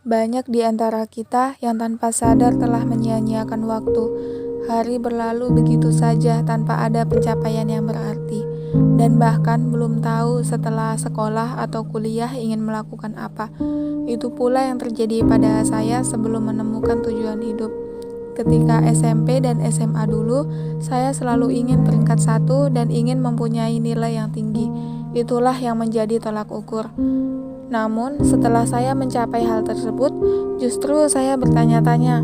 Banyak di antara kita yang tanpa sadar telah menyia-nyiakan waktu. Hari berlalu begitu saja tanpa ada pencapaian yang berarti. Dan bahkan belum tahu setelah sekolah atau kuliah ingin melakukan apa. Itu pula yang terjadi pada saya sebelum menemukan tujuan hidup. Ketika SMP dan SMA dulu, saya selalu ingin peringkat 1 dan ingin mempunyai nilai yang tinggi. Itulah yang menjadi tolak ukur. Namun, setelah saya mencapai hal tersebut, justru saya bertanya-tanya,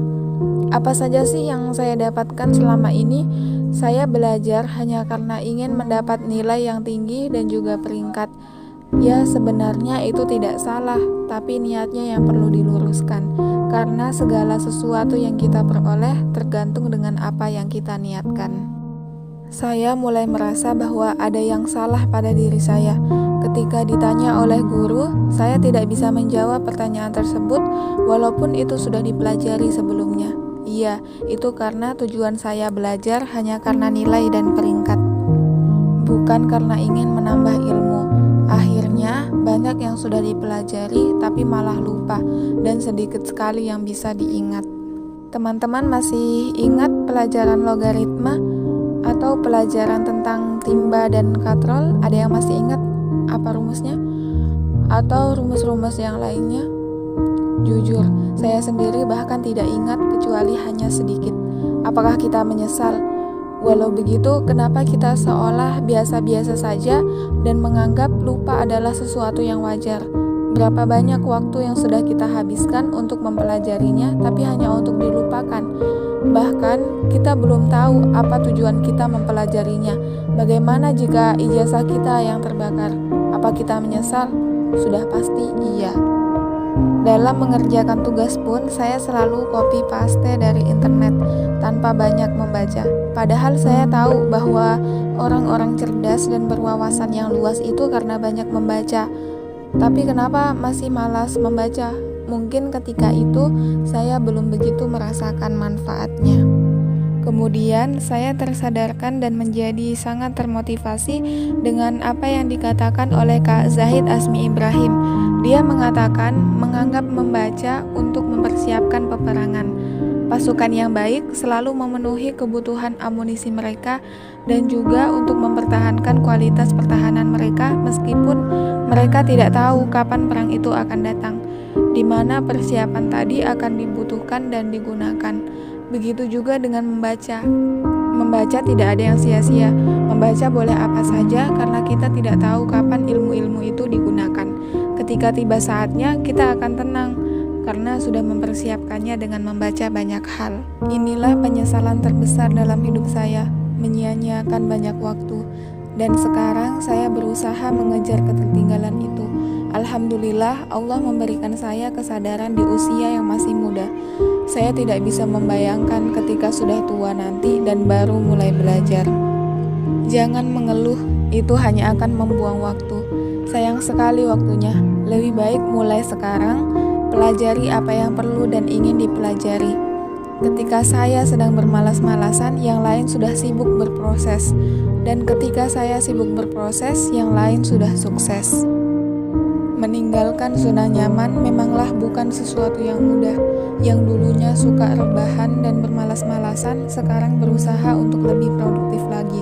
apa saja sih yang saya dapatkan selama ini? Saya belajar hanya karena ingin mendapat nilai yang tinggi dan juga peringkat. Ya, sebenarnya itu tidak salah, tapi niatnya yang perlu diluruskan. Karena segala sesuatu yang kita peroleh tergantung dengan apa yang kita niatkan. Saya mulai merasa bahwa ada yang salah pada diri saya. Ketika ditanya oleh guru, saya tidak bisa menjawab pertanyaan tersebut walaupun itu sudah dipelajari sebelumnya. Iya, itu karena tujuan saya belajar hanya karena nilai dan peringkat, bukan karena ingin menambah ilmu. Akhirnya, banyak yang sudah dipelajari tapi malah lupa dan sedikit sekali yang bisa diingat. Teman-teman masih ingat pelajaran logaritma atau pelajaran tentang timba dan katrol? Ada yang masih ingat apa rumusnya? Atau rumus-rumus yang lainnya? Jujur, saya sendiri bahkan tidak ingat kecuali hanya sedikit. Apakah kita menyesal? Walau begitu, kenapa kita seolah biasa-biasa saja dan menganggap lupa adalah sesuatu yang wajar? Berapa banyak waktu yang sudah kita habiskan untuk mempelajarinya, tapi hanya untuk dilupakan. Bahkan, kita belum tahu apa tujuan kita mempelajarinya. Bagaimana jika ijazah kita yang terbakar? Apa kita menyesal? Sudah pasti iya. Dalam mengerjakan tugas pun, saya selalu copy paste dari internet tanpa banyak membaca. Padahal saya tahu bahwa orang-orang cerdas dan berwawasan yang luas itu karena banyak membaca. Tapi kenapa masih malas membaca? Mungkin ketika itu saya belum begitu merasakan manfaatnya. Kemudian saya tersadarkan dan menjadi sangat termotivasi dengan apa yang dikatakan oleh Kak Zahid Asmi Ibrahim. Dia mengatakan menganggap membaca untuk mempersiapkan peperangan. Pasukan yang baik selalu memenuhi kebutuhan amunisi mereka dan juga untuk mempertahankan kualitas pertahanan mereka meskipun mereka tidak tahu kapan perang itu akan datang, di mana persiapan tadi akan dibutuhkan dan digunakan. Begitu juga dengan membaca. Membaca tidak ada yang sia-sia. Membaca boleh apa saja karena kita tidak tahu kapan ilmu-ilmu itu digunakan. Ketika tiba saatnya, kita akan tenang karena sudah mempersiapkannya dengan membaca banyak hal. Inilah penyesalan terbesar dalam hidup saya, menyia-nyiakan banyak waktu. Dan sekarang saya berusaha mengejar ketertinggalan itu. Alhamdulillah, Allah memberikan saya kesadaran di usia yang masih muda. Saya tidak bisa membayangkan ketika sudah tua nanti dan baru mulai belajar. Jangan mengeluh, itu hanya akan membuang waktu. Sayang sekali waktunya. Lebih baik mulai sekarang, pelajari apa yang perlu dan ingin dipelajari. Ketika saya sedang bermalas-malasan, yang lain sudah sibuk berproses. Dan ketika saya sibuk berproses, yang lain sudah sukses. Meninggalkan zona nyaman memanglah bukan sesuatu yang mudah. Yang dulunya suka rebahan dan bermalas-malasan, sekarang berusaha untuk lebih produktif lagi.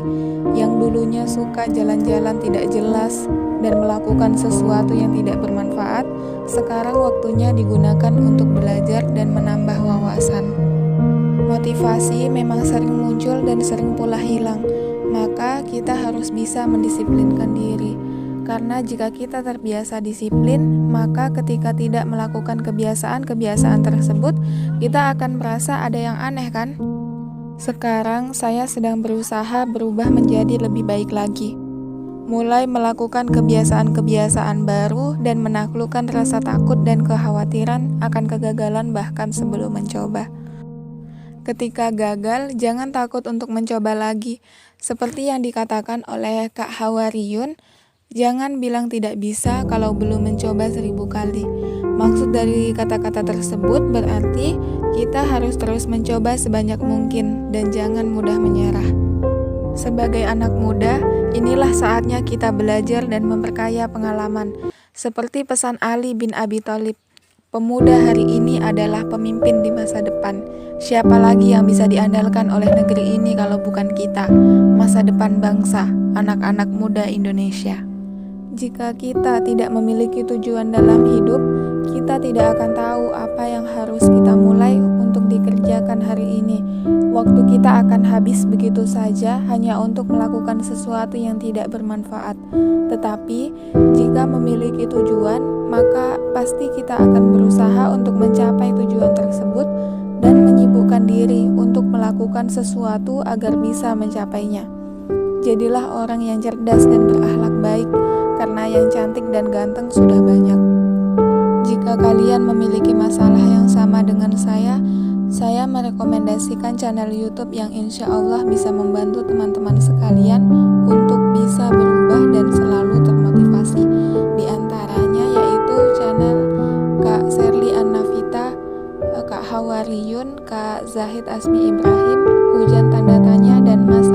Yang dulunya suka jalan-jalan tidak jelas dan melakukan sesuatu yang tidak bermanfaat, sekarang waktunya digunakan untuk belajar dan menambah wawasan. Motivasi memang sering muncul dan sering pula hilang, maka kita harus bisa mendisiplinkan diri. Karena jika kita terbiasa disiplin, maka ketika tidak melakukan kebiasaan-kebiasaan tersebut, kita akan merasa ada yang aneh kan? Sekarang saya sedang berusaha berubah menjadi lebih baik lagi. Mulai melakukan kebiasaan-kebiasaan baru dan menaklukkan rasa takut dan kekhawatiran akan kegagalan bahkan sebelum mencoba. Ketika gagal, jangan takut untuk mencoba lagi. Seperti yang dikatakan oleh Kak Hawariyun, jangan bilang tidak bisa kalau belum mencoba 1000 kali. Maksud dari kata-kata tersebut berarti kita harus terus mencoba sebanyak mungkin dan jangan mudah menyerah. Sebagai anak muda, inilah saatnya kita belajar dan memperkaya pengalaman. Seperti pesan Ali bin Abi Thalib, Pemuda hari ini adalah pemimpin di masa depan. Siapa lagi yang bisa diandalkan oleh negeri ini kalau bukan kita, masa depan bangsa, anak-anak muda Indonesia. Jika kita tidak memiliki tujuan dalam hidup, kita tidak akan tahu apa yang harus kita mulai untuk dikerjakan hari ini. Waktu kita akan habis begitu saja hanya untuk melakukan sesuatu yang tidak bermanfaat. Tetapi, jika memiliki tujuan, maka pasti kita akan berusaha untuk mencapai tujuan tersebut dan menyibukkan diri untuk melakukan sesuatu agar bisa mencapainya. Jadilah orang yang cerdas dan berakhlak baik, karena yang cantik dan ganteng sudah banyak. Jika kalian memiliki masalah yang sama dengan saya merekomendasikan channel YouTube yang insya Allah bisa membantu teman-teman sekalian untuk bisa berubah dan selalu termotivasi. Di antaranya yaitu channel Kak Sherly Annavita, Kak Hawariyun, Kak Zahid Asmi Ibrahim, Hujan Tanda Tanya, dan Mas